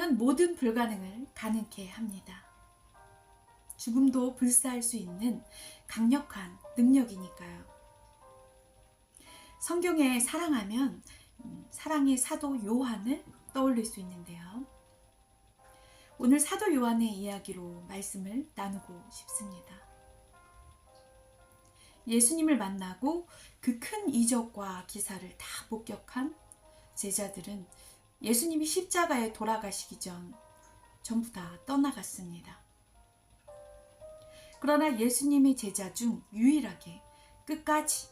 사랑은 모든 불가능을 가능케 합니다. 죽음도 불사할 수 있는 강력한 능력이니까요. 성경에 사랑하면 사랑의 사도 요한을 떠올릴 수 있는데요. 오늘 사도 요한의 이야기로 말씀을 나누고 싶습니다. 예수님을 만나고 그 큰 이적과 기사를 다 목격한 제자들은 예수님이 십자가에 돌아가시기 전부 다 떠나갔습니다. 그러나 예수님의 제자 중 유일하게 끝까지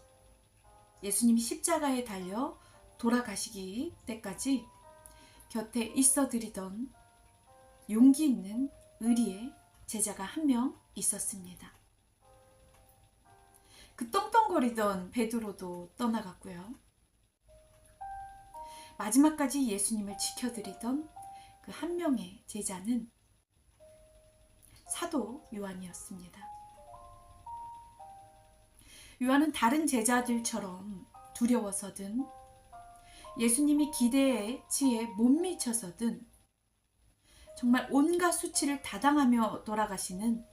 예수님이 십자가에 달려 돌아가시기 때까지 곁에 있어드리던 용기 있는 의리의 제자가 한 명 있었습니다. 그 떵떵거리던 베드로도 떠나갔고요. 마지막까지 예수님을 지켜드리던 그 한 명의 제자는 사도 요한이었습니다. 요한은 다른 제자들처럼 두려워서든 예수님이 기대에 치에 못 미쳐서든 정말 온갖 수치를 다당하며 돌아가시는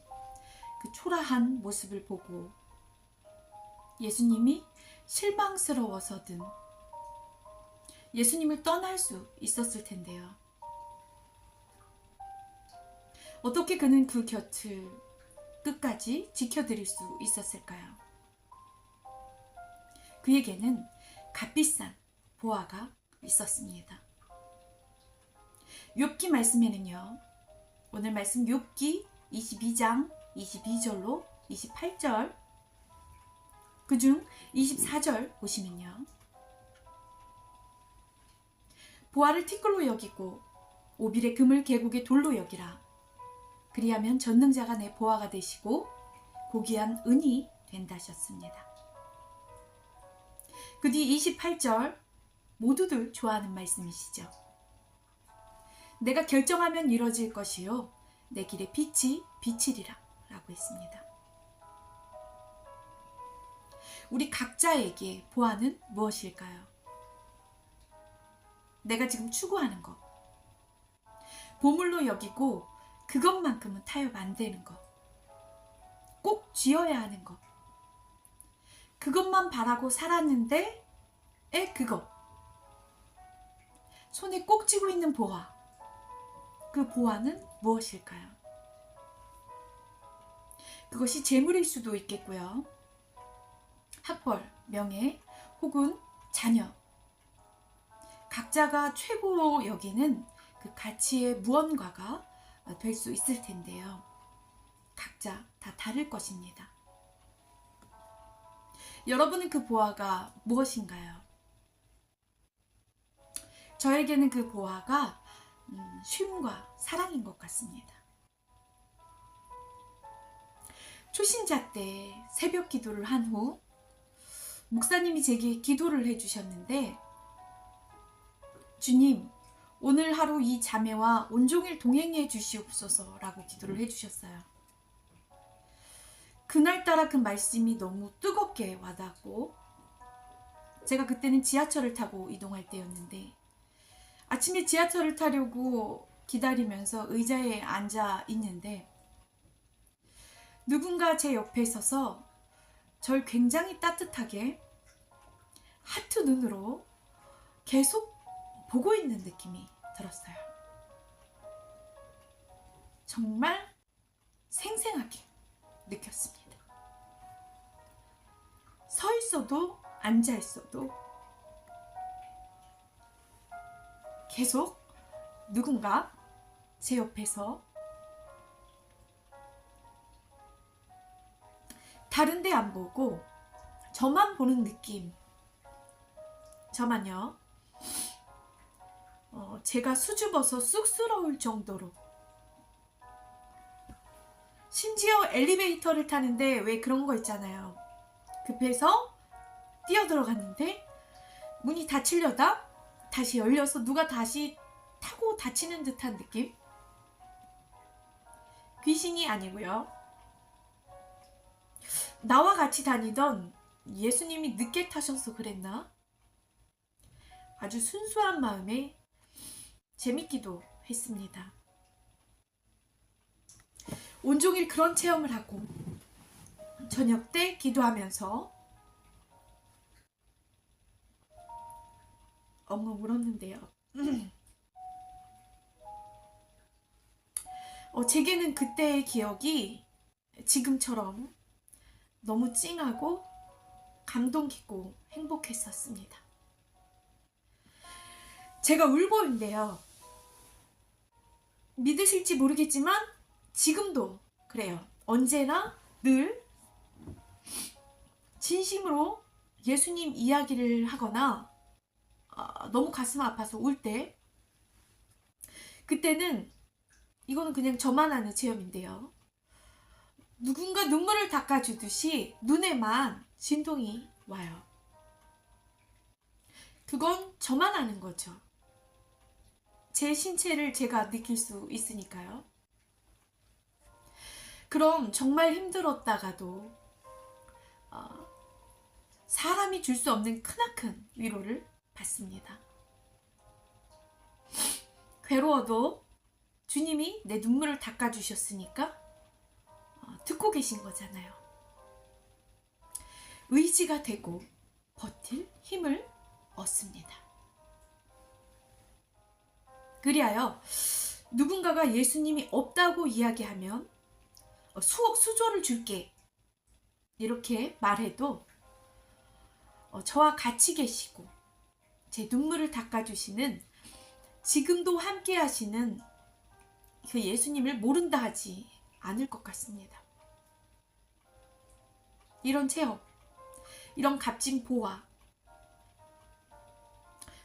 그 초라한 모습을 보고 예수님이 실망스러워서든 예수님을 떠날 수 있었을 텐데요. 어떻게 그는 그 곁을 끝까지 지켜드릴 수 있었을까요? 그에게는 값비싼 보화가 있었습니다. 욥기 말씀에는요, 오늘 말씀 욥기 22장 22절로 28절, 그중 24절 보시면요, 보화를 티끌로 여기고 오빌의 금을 계곡의 돌로 여기라. 그리하면 전능자가 내 보화가 되시고 고귀한 은이 된다셨습니다. 그 뒤 28절, 모두들 좋아하는 말씀이시죠. 내가 결정하면 이루어질 것이요 내 길에 빛이 비치리라 라고 했습니다. 우리 각자에게 보화는 무엇일까요? 내가 지금 추구하는 것, 보물로 여기고 그것만큼은 타협 안 되는 것, 꼭 쥐어야 하는 것, 그것만 바라고 살았는데 그거, 손에 꼭 쥐고 있는 보화, 그 보화는 무엇일까요? 그것이 재물일 수도 있겠고요. 학벌, 명예, 혹은 자녀, 각자가 최고로 여기는 그 가치의 무언가가 될 수 있을 텐데요. 각자 다 다를 것입니다. 여러분은 그 보화가 무엇인가요? 저에게는 그 보화가 쉼과 사랑인 것 같습니다. 초신자 때 새벽 기도를 한 후 목사님이 제게 기도를 해주셨는데, 주님, 오늘 하루 이 자매와 온종일 동행해 주시옵소서 라고 기도를 해주셨어요. 그날따라 그 말씀이 너무 뜨겁게 와닿고, 제가 그때는 지하철을 타고 이동할 때였는데 아침에 지하철을 타려고 기다리면서 의자에 앉아 있는데 누군가 제 옆에 서서 절 굉장히 따뜻하게 하트 눈으로 계속 보고 있는 느낌이 들었어요. 정말 생생하게 느꼈습니다. 서 있어도 앉아 있어도 계속 누군가 제 옆에서 다른 데 안 보고 저만 보는 느낌. 저만요. 제가 수줍어서 쑥스러울 정도로, 심지어 엘리베이터를 타는데 왜 그런 거 있잖아요. 급해서 뛰어들어갔는데 문이 닫히려다 다시 열려서 누가 다시 타고 닫히는 듯한 느낌? 귀신이 아니고요. 나와 같이 다니던 예수님이 늦게 타셔서 그랬나? 아주 순수한 마음에 재밌기도 했습니다. 온종일 그런 체험을 하고 저녁 때 기도하면서 엉엉 울었는데요. 제게는 그때의 기억이 지금처럼 너무 찡하고 감동 깊고 행복했었습니다. 제가 울보인데요. 믿으실지 모르겠지만 지금도 그래요. 언제나 늘 진심으로 예수님 이야기를 하거나 너무 가슴 아파서 울 때, 그때는 이거는 그냥 저만 아는 체험인데요. 누군가 눈물을 닦아주듯이 눈에만 진동이 와요. 그건 저만 아는 거죠. 제 신체를 제가 느낄 수 있으니까요. 그럼 정말 힘들었다가도 사람이 줄 수 없는 크나큰 위로를 받습니다. 괴로워도 주님이 내 눈물을 닦아주셨으니까 듣고 계신 거잖아요. 의지가 되고 버틸 힘을 얻습니다. 그리하여 누군가가 예수님이 없다고 이야기하면 수억 수조를 줄게 이렇게 말해도 저와 같이 계시고 제 눈물을 닦아주시는, 지금도 함께 하시는 그 예수님을 모른다 하지 않을 것 같습니다. 이런 체험, 이런 값진 보화,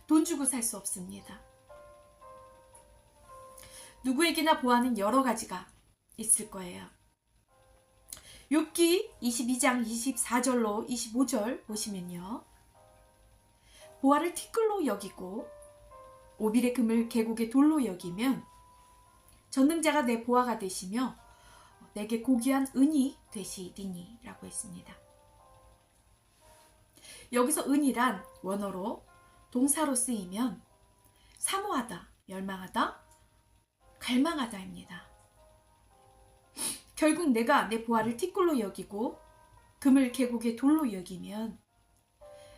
돈 주고 살 수 없습니다. 누구에게나 보화는 여러 가지가 있을 거예요. 욥기 22장 24절로 25절 보시면요. 보화를 티끌로 여기고 오빌의 금을 계곡의 돌로 여기면 전능자가 내 보화가 되시며 내게 고귀한 은이 되시리니 라고 했습니다. 여기서 은이란 원어로 동사로 쓰이면 사모하다, 열망하다, 갈망하다입니다. 결국 내가 내 보화를 티끌로 여기고 금을 계곡의 돌로 여기면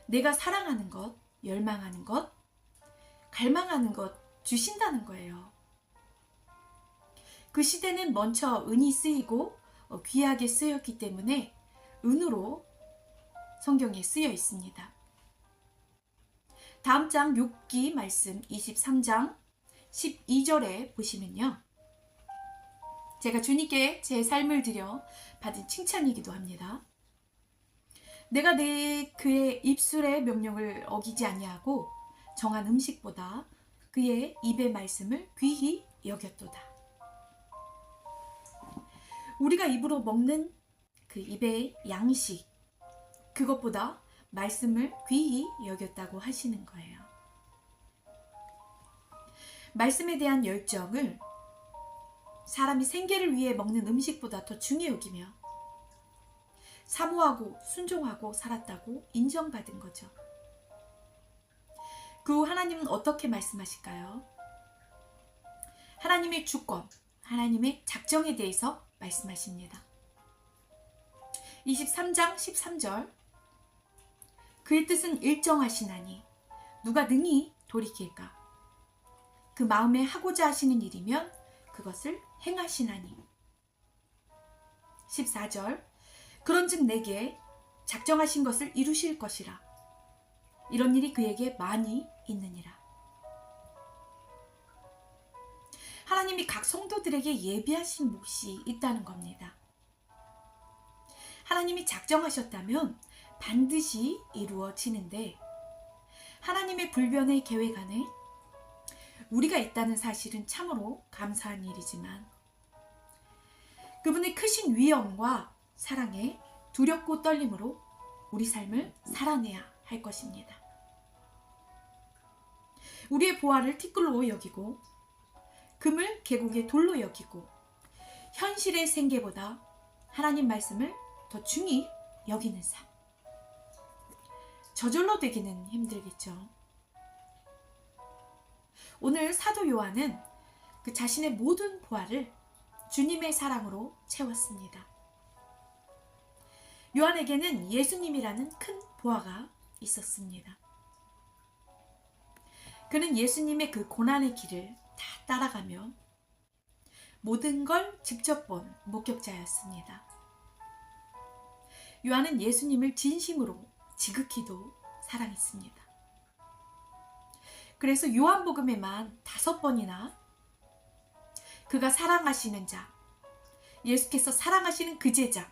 내가 사랑하는 것, 열망하는 것, 갈망하는 것 주신다는 거예요. 그 시대는 먼저 은이 쓰이고 귀하게 쓰였기 때문에 은으로 성경에 쓰여 있습니다. 다음 장 욥기 말씀 23장 12절에 보시면요. 제가 주님께 제 삶을 드려 받은 칭찬이기도 합니다. 내가 그의 입술의 명령을 어기지 아니하고 정한 음식보다 그의 입의 말씀을 귀히 여겼도다. 우리가 입으로 먹는 그 입의 양식, 그것보다 말씀을 귀히 여겼다고 하시는 거예요. 말씀에 대한 열정을 사람이 생계를 위해 먹는 음식보다 더 중히 여기며 사모하고 순종하고 살았다고 인정받은 거죠. 그 후 하나님은 어떻게 말씀하실까요? 하나님의 주권, 하나님의 작정에 대해서 말씀하십니다. 23장 13절, 그의 뜻은 일정하시나니 누가 능히 돌이킬까? 그 마음에 하고자 하시는 일이면 그것을 행하시나니. 14절, 그런즉 내게 작정하신 것을 이루실 것이라. 이런 일이 그에게 많이 있느니라. 하나님이 각 성도들에게 예비하신 몫이 있다는 겁니다. 하나님이 작정하셨다면 반드시 이루어지는데, 하나님의 불변의 계획 안에 우리가 있다는 사실은 참으로 감사한 일이지만 그분의 크신 위엄과 사랑에 두렵고 떨림으로 우리 삶을 살아내야 할 것입니다. 우리의 보화를 티끌로 여기고 금을 계곡의 돌로 여기고 현실의 생계보다 하나님 말씀을 더 중히 여기는 삶. 저절로 되기는 힘들겠죠. 오늘 사도 요한은 그 자신의 모든 보화를 주님의 사랑으로 채웠습니다. 요한에게는 예수님이라는 큰 보화가 있었습니다. 그는 예수님의 그 고난의 길을 다 따라가며 모든 걸 직접 본 목격자였습니다. 요한은 예수님을 진심으로 지극히도 사랑했습니다. 그래서 요한복음에만 5번이나 그가 사랑하시는 자, 예수께서 사랑하시는 그 제자,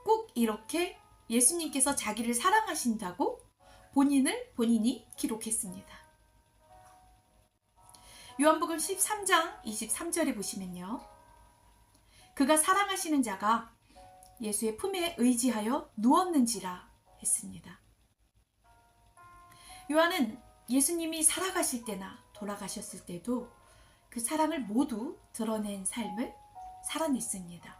꼭 이렇게 예수님께서 자기를 사랑하신다고 본인이 기록했습니다. 요한복음 13장 23절에 보시면요, 그가 사랑하시는 자가 예수의 품에 의지하여 누웠는지라 했습니다. 요한은 예수님이 살아가실 때나 돌아가셨을 때도 그 사랑을 모두 드러낸 삶을 살아냈습니다.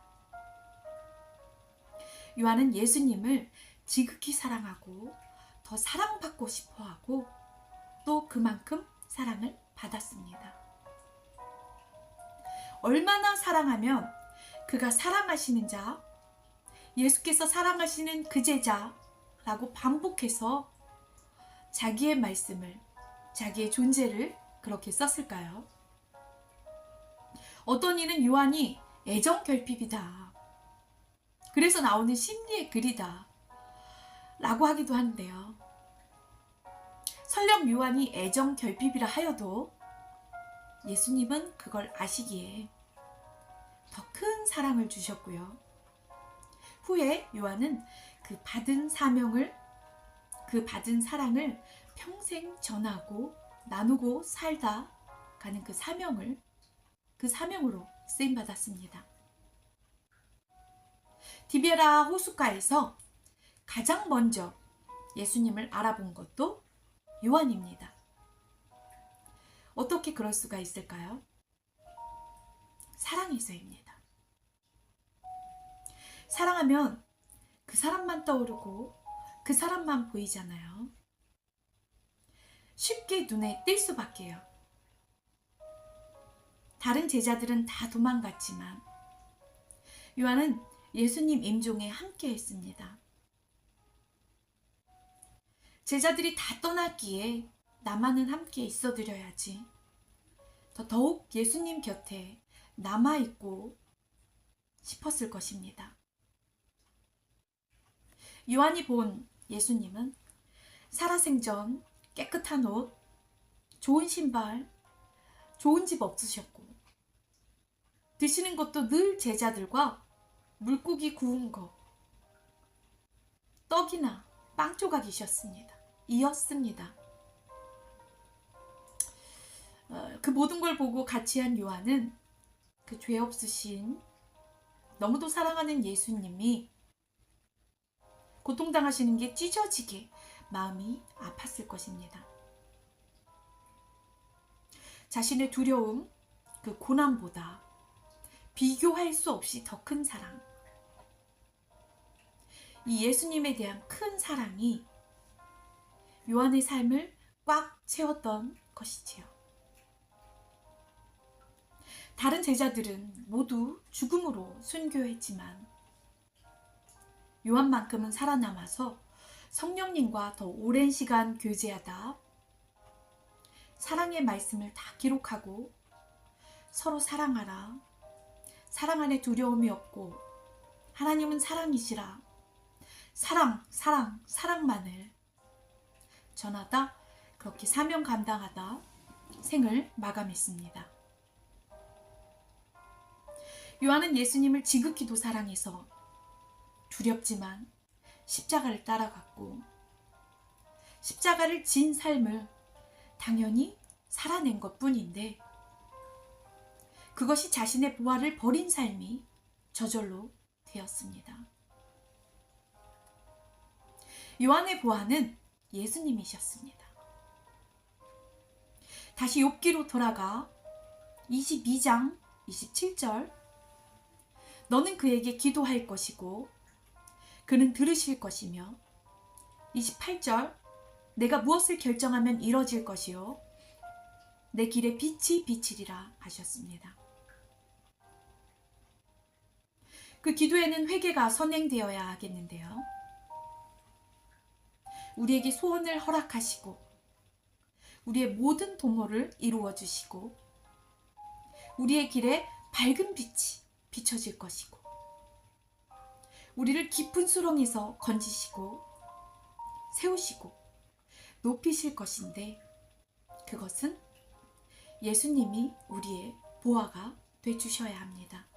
요한은 예수님을 지극히 사랑하고 더 사랑받고 싶어하고 또 그만큼 사랑을 받았습니다. 얼마나 사랑하면 그가 사랑하시는 자, 예수께서 사랑하시는 그 제자라고 반복해서 자기의 말씀을, 자기의 존재를 그렇게 썼을까요? 어떤 이는 요한이 애정결핍이다, 그래서 나오는 심리의 글이다 라고 하기도 하는데요. 설령 요한이 애정결핍이라 하여도 예수님은 그걸 아시기에 더 큰 사랑을 주셨고요. 후에 요한은 그 받은 사명을, 그 받은 사랑을 평생 전하고 나누고 살다 가는 그 사명으로 쓰임받았습니다. 디베라 호숫가에서 가장 먼저 예수님을 알아본 것도 요한입니다. 어떻게 그럴 수가 있을까요? 사랑해서입니다. 사랑하면 그 사람만 떠오르고 그 사람만 보이잖아요. 쉽게 눈에 띌 수밖에요. 다른 제자들은 다 도망갔지만 요한은 예수님 임종에 함께 했습니다. 제자들이 다 떠났기에 나만은 함께 있어드려야지. 더욱 예수님 곁에 남아있고 싶었을 것입니다. 요한이 본 예수님은 살아생전 깨끗한 옷, 좋은 신발, 좋은 집 없으셨고 드시는 것도 늘 제자들과 물고기 구운 거, 떡이나 빵 조각이셨습니다. 이었습니다. 그 모든 걸 보고 같이 한 요한은 그 죄 없으신 너무도 사랑하는 예수님이 고통당하시는 게 찢어지게 마음이 아팠을 것입니다. 자신의 두려움, 그 고난보다 비교할 수 없이 더 큰 사랑, 이 예수님에 대한 큰 사랑이 요한의 삶을 꽉 채웠던 것이지요. 다른 제자들은 모두 죽음으로 순교했지만 요한만큼은 살아남아서 성령님과 더 오랜 시간 교제하다 사랑의 말씀을 다 기록하고 서로 사랑하라, 사랑 안에 두려움이 없고 하나님은 사랑이시라, 사랑만을 전하다 그렇게 사명 감당하다 생을 마감했습니다. 요한은 예수님을 지극히도 사랑해서 두렵지만 십자가를 따라갔고 십자가를 진 삶을 당연히 살아낸 것뿐인데 그것이 자신의 보화를 버린 삶이 저절로 되었습니다. 요한의 보화는 예수님이셨습니다. 다시 욥기로 돌아가 22장 27절, 너는 그에게 기도할 것이고 그는 들으실 것이며 28절, 내가 무엇을 결정하면 이뤄질 것이요 내 길에 빛이 비치리라 하셨습니다. 그 기도에는 회개가 선행되어야 하겠는데요. 우리에게 소원을 허락하시고 우리의 모든 도모를 이루어 주시고 우리의 길에 밝은 빛이 비춰질 것이고 우리를 깊은 수렁에서 건지시고 세우시고 높이실 것인데 그것은 예수님이 우리의 보화가 되주셔야 합니다.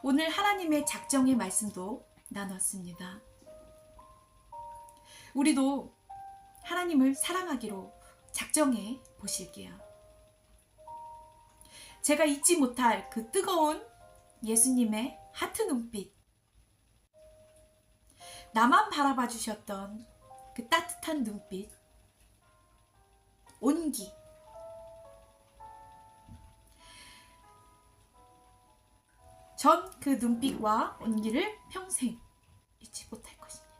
오늘 하나님의 작정의 말씀도 나눴습니다. 우리도 하나님을 사랑하기로 작정해 보실게요. 제가 잊지 못할 그 뜨거운 예수님의 하트 눈빛, 나만 바라봐 주셨던 그 따뜻한 눈빛, 온기, 전 그 눈빛과 온기를 평생 잊지 못할 것입니다.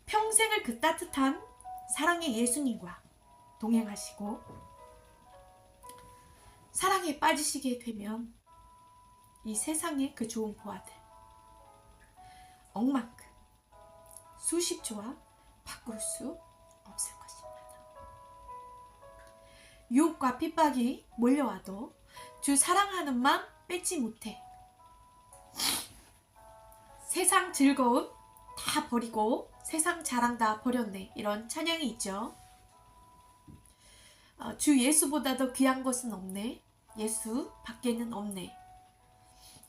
평생을 그 따뜻한 사랑의 예수님과 동행하시고 사랑에 빠지시게 되면 이 세상의 그 좋은 보화들 억만큼 수십 조와 바꿀 수 없을 것입니다. 유혹과 핍박이 몰려와도 주 사랑하는 마음 뺏지 못해 세상 즐거움 다 버리고 세상 자랑 다 버렸네, 이런 찬양이 있죠. 주 예수보다 더 귀한 것은 없네, 예수 밖에는 없네,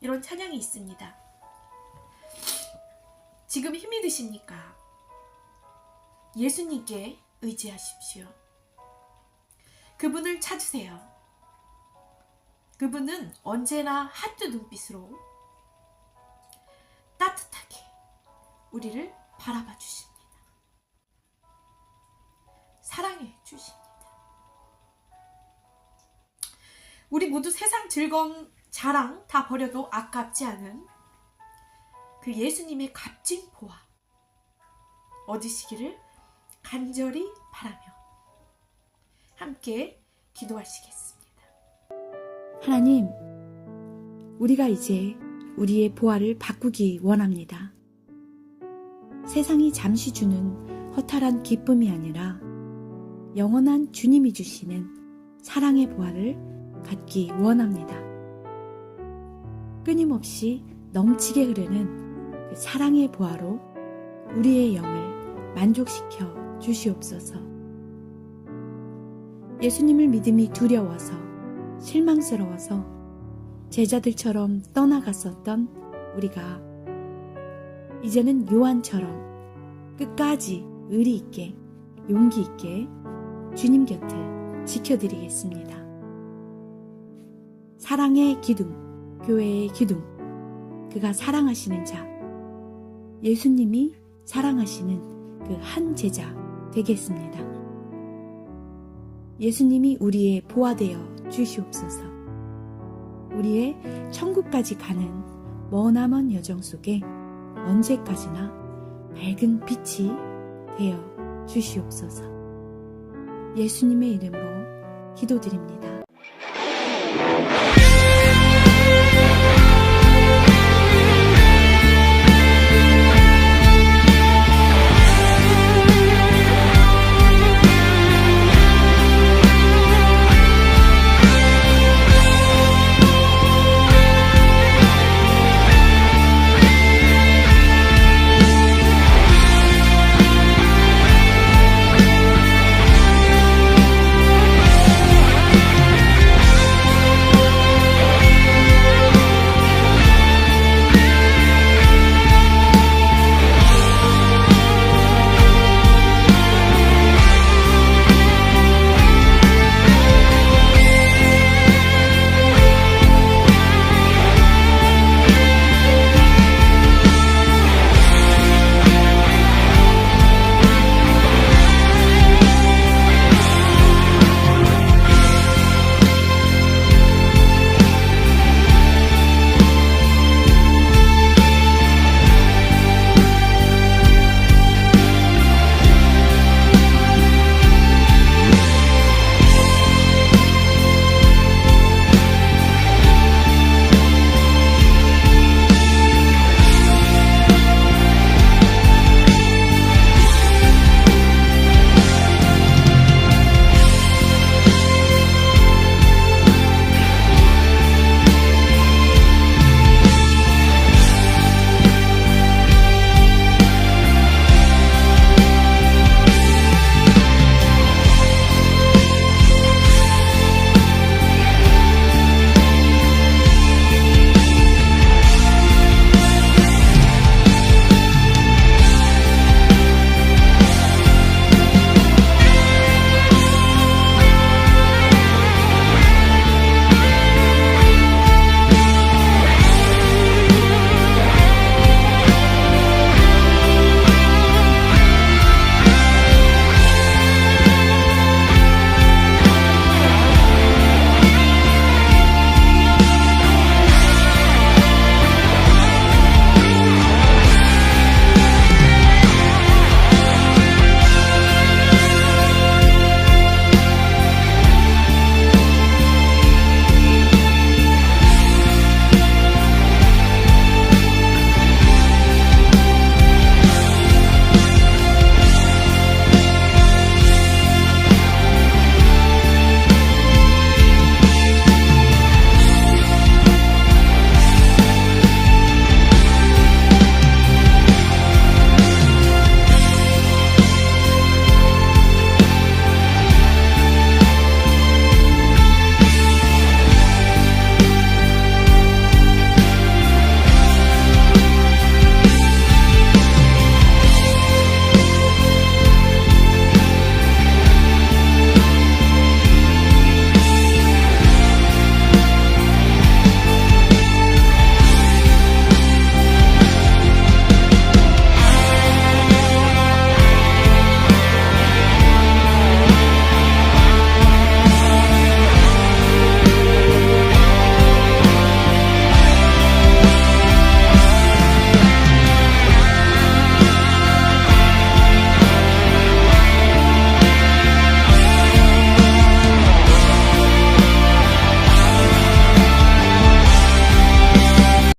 이런 찬양이 있습니다. 지금 힘이 드십니까? 예수님께 의지하십시오. 그분을 찾으세요. 그분은 언제나 하트 눈빛으로 따뜻하게 우리를 바라봐 주십니다. 사랑해 주십니다. 우리 모두 세상 즐거움 자랑 다 버려도 아깝지 않은 그 예수님의 값진 보화 얻으시기를 간절히 바라며 함께 기도하시겠습니다. 하나님, 우리가 이제 우리의 보화를 바꾸기 원합니다. 세상이 잠시 주는 허탈한 기쁨이 아니라 영원한 주님이 주시는 사랑의 보화를 갖기 원합니다. 끊임없이 넘치게 흐르는 그 사랑의 보화로 우리의 영을 만족시켜 주시옵소서. 예수님을 믿음이 두려워서 실망스러워서 제자들처럼 떠나갔었던 우리가 이제는 요한처럼 끝까지 의리 있게 용기 있게 주님 곁을 지켜드리겠습니다. 사랑의 기둥, 교회의 기둥, 그가 사랑하시는 자, 예수님이 사랑하시는 그 한 제자 되겠습니다. 예수님이 우리의 보화 되어 주시옵소서. 우리의 천국까지 가는 머나먼 여정 속에 언제까지나 밝은 빛이 되어 주시옵소서. 예수님의 이름으로 기도드립니다.